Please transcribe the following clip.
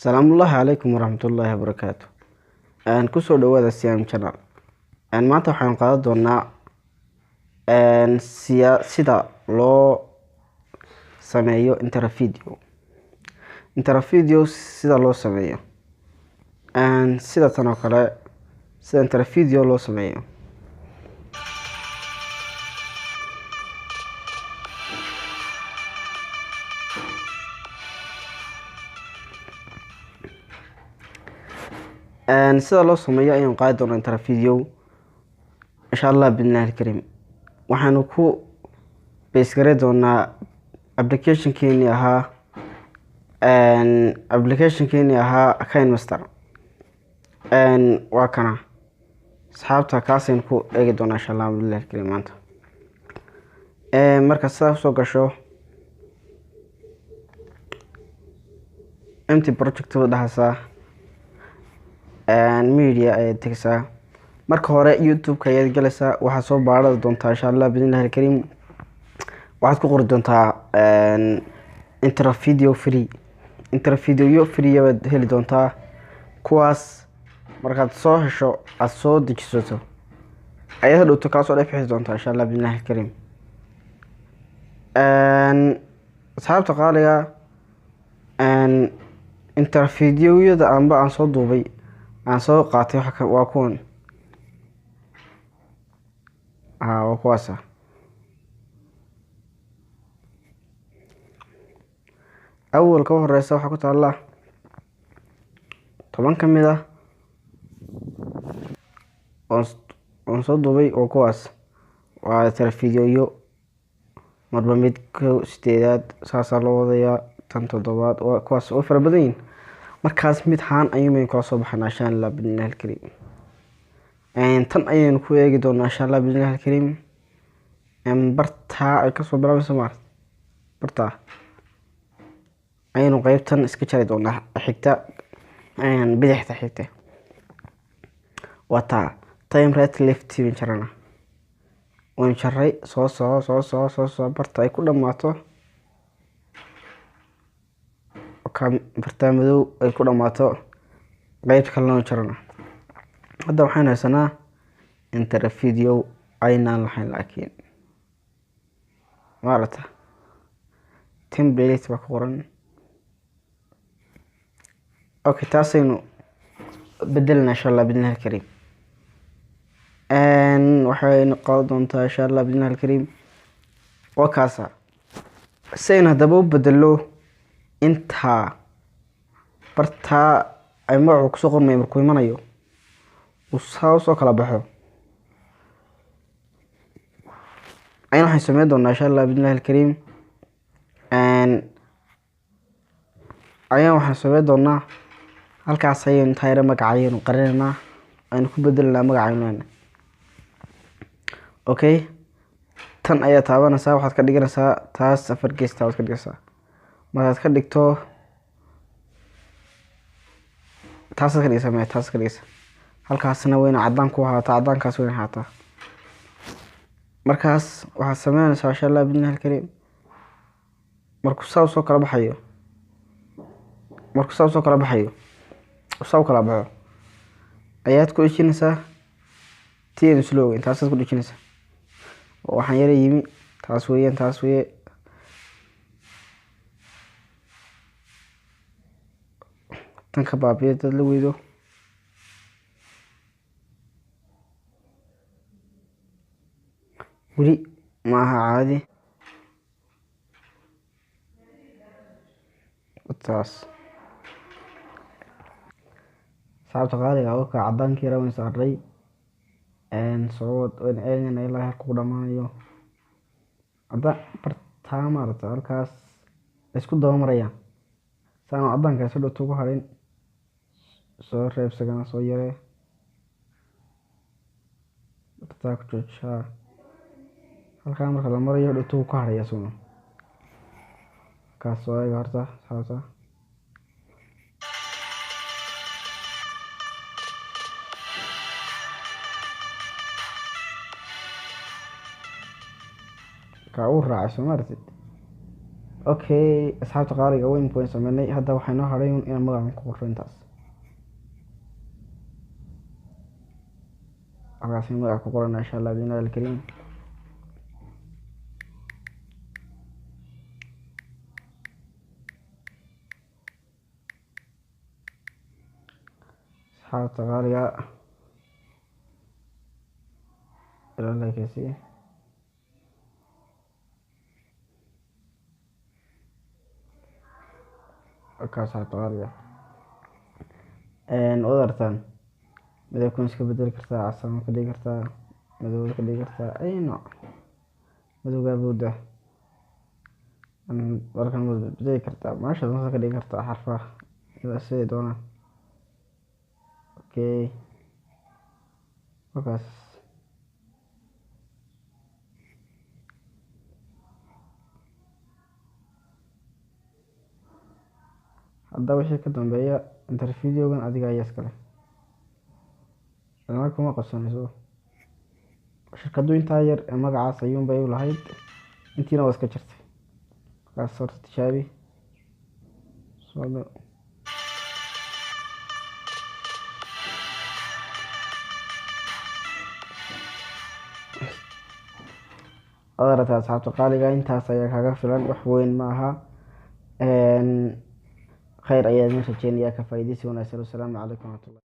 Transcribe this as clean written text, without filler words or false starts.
Salaamu calaykum waraxmatullaahi wabarakaatu. Kusoo dhawaada Siam Channel. Maanta waxaan qaadan doonaa sida loo sameeyo intervideo. Intervideo sida loo sameeyo. Sida tan oo kale sida intervideo loo sameeyo. sida loo sameeyo ayaan qaadan doonaa intervideo insha Allah billahi karim. Waxaan ku base gareyn doonaa application keeni ahaa KineMaster. waa kana asxaabta kaaseen ku eegi doonaa insha Allah billahi karim maanta. marka sidaa soo gasho empty project dhaxasa media ay tagaysaa. marka hore YouTube-ka ayaad galaysaa, waxaad soo baaran doontaa insha Allah billahi karim. waxaad ku qori doontaa intervideo free ayaad heli doontaa. kuwaas markaad soo hesho aad soo dejisato ayaad dhowto kala soo dhexbixi doontaa insha Allah billahi karim. asxaabta qaaliga intervideoyada aan soo duubay aan soo qaatay waa kuwan waa kuwaasa. awal ka horeysa waxaa ku taala 10 kamid ah oo soo duubay oo kuwaas waa intervideoyo marba mid 8 saasa loo wadayaa tan 7 oo kuwaas oo fara badan yihiin. markaas mid haan ayuu kala soo baxnaa insha Allah billahi karim. tan ayaynu ku eegi doonaa insha Allah billahi karim. barta ay ka soo bilaabayso barta ayaynu qaybtan iska jari doonaa xigta bidixda xigta wata time right left in jarana waan jaray soo barta ay ku dhamaato barta madow ay ku dhamaato qayb kale loo jarana. hadda waxaan haysanaa intervideo aynaan lahayn laakiin maarata template ba ku qoran. okay taasaynu bedelna insha Allah billahi karim. waxaynu qaadan doontaa insha Allah billahi karim. waa kaasa sayna daba bedelo inta barta ay magacu kusoo qormay markuu imanayo soo kala baxo ayaan waxaan sameyn doonaa insha Allah billahi karim. ayaan waxaan sameyn doonaa halkaas ayaynu taayro magacaynu qarinayna aynu ku bedelanaa magacaynu. okay tan ayaa taabanaysaa, waxaad ka dhiganaysaa taas afar geesta waad ka dhigaysaa. markaad ka dhigto taas ka dhigaysaa taas ka dhigaysaa halkaasna wayna cadaan ku ahaataa, cadaankaas wayna ahaataa. markaas waxaad sameynaysaa insha Allah billahi karim. markuu soo kala baxayo soo kala baxo ayaad ku dhijinaysaa tiin slow intaas ku dhijinaysaa. waxaan yara yimi taas weeyaan taas weeye tan ka baabiyo dad la weydo. weli maaha caadi taas saabta qaaliga oo ka cadaankii rawan saaray soo eegna ilaa ku dhamaanayo. hadda barta maarta halkaas isku daba marayaan saan cadaanka soo dhowto ku harin soo reebsagana soo yare barta ku jooja halkaan marka la marayo dhowto ku haraya soo kaas oo ay horta saasa ka uu raacay Soomaaliyeed. okay asxaabta qaaliga weyn ku sameynay hadda waxaynu haray in magacan ku qorro intaas agaasi magaca ku qoran insha Allah bina al-karim asxaabta qaaliga ila la kasi asxaabta qaaliga odartan midabkan iska bedeli kartaa casaan ka dhigi kartaa madow ka dhigi kartaa ay nooc madowga buuda markan bedeli kartaa maasha ka dhigi kartaa xarfaha ila sidii doonaan okay focus hadda wixii ka dambeeya interviewgan adiga ayaa iskale lama kuma qabsanayso shirkadu intaa yar magacaas ayuun bay u lahayd intiina waa iska jirtay markaas horta tijaabi soo adarata asxaabta qaaliga intaas ayaa kaga filan wax weyn ma aha khayr ayaa idin rajeynayaa ka faa'iidaysi wanaagsan. Assalaamu calaykum warahmatullahi